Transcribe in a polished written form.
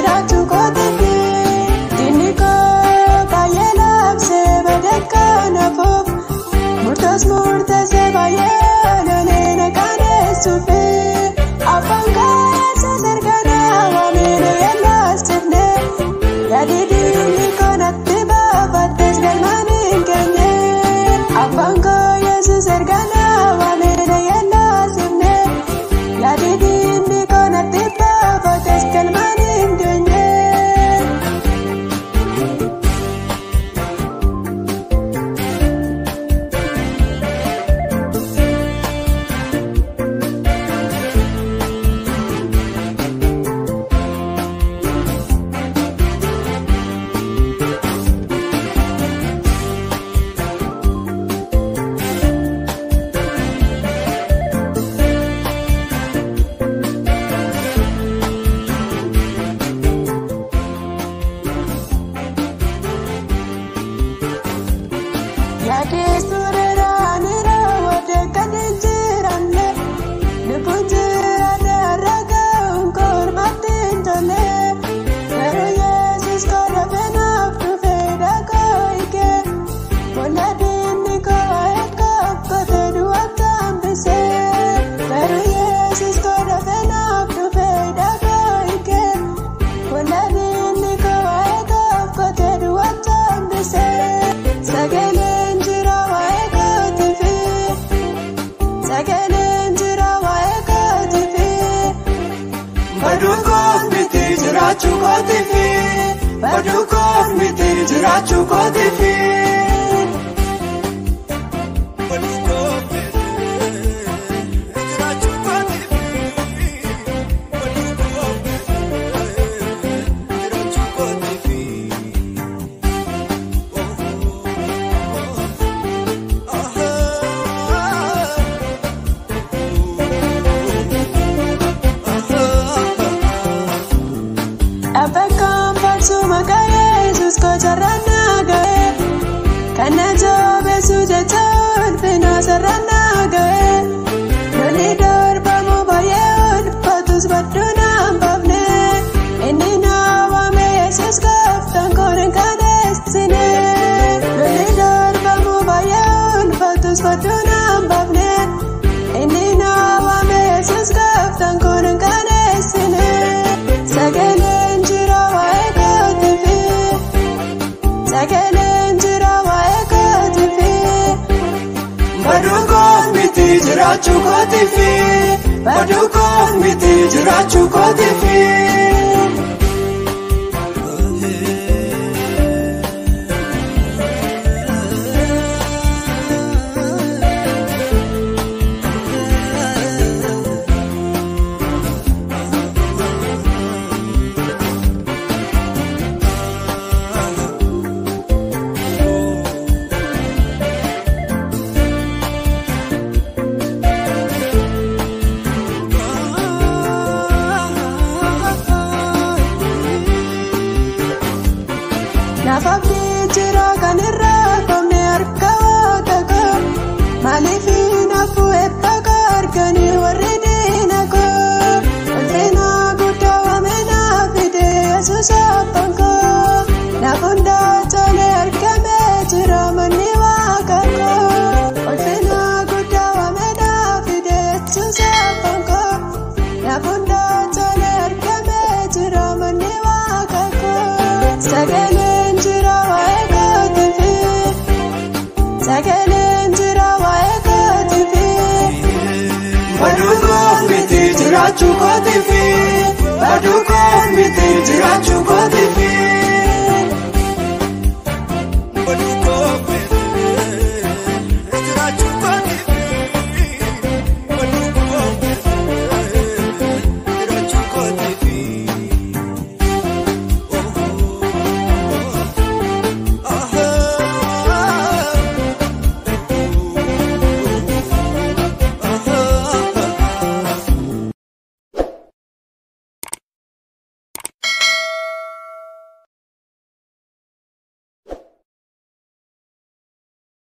jiraachuu kootiifi diinni koo baay'ee labsee badakkaa nafuuf murtoos murteessee baay'ee lolee naqaaneessuufi abbaan kaasa sarganaa waamina yellaasifne yaadi diinni koo natti baafattes galmaan hin keenye abbaan koo Yesuus erganaa waamina yellaasifne yaadi diinni koo natti baafattes galmaan hin keenye. Yaadee suuraan raawwate kan hin jiramne lubbuun jiraate har'a ga'uun kormaatti hin tolle garuu Yesuus koo dafee naaf dhufee dhaqoo hiikee bolla diinni koo waa'ee kookkotee du'aatti hambisee garuu Yesuus koo dafee naaf dhufee dhaqoo hiikee bolla diinni koo waa'ee kookkotee du'aatti hambisee sagaleen jira waa'ee kootiifi sagaleen jira waa'ee kootiifi baduu koof miti jiraachuu kootiifi baduu koof miti jiraachuu kootiifi. Abbakaan faarsu maqaa Yesuus koo sararaan naaga'e kana joobeessu jecha ulfina sararaan naaga'e lolli darbamu baay'ee ulfaatus badduu naan baafne inni naawwame Yesuus gooftaan koon hin kadheessine lolli darbamu baay'ee ulfaatus badduu naan baafne inni naawwame Yesuus gooftaan koon hin kadheessine sagaleen jira waa'ee kootiifi sagaleen jira waa'ee kootiifi baduu koof miti jiraachuu kootiifi baduu koof miti jiraachuu kootiifi. Naafabdi jira kan irraa qabne harka waaqa koo maaliif naafu eebba koo arganii warri diina koo ulfina guddaa waamee naaf fide Yesuus abbaan koo naaf hundaa tolee argamee jira manni waaqa koo ulfina guddaa waamee naaf fide Yesuus abbaan koo naaf hundaa tolee argamee jira manni waaqa koo sagaleen jira waa'ee kootiifi sagaleen jira waa'ee kootiifi baduu koof miti jiraachuu kootiifi baduu koof miti jiraachuu kootiifi.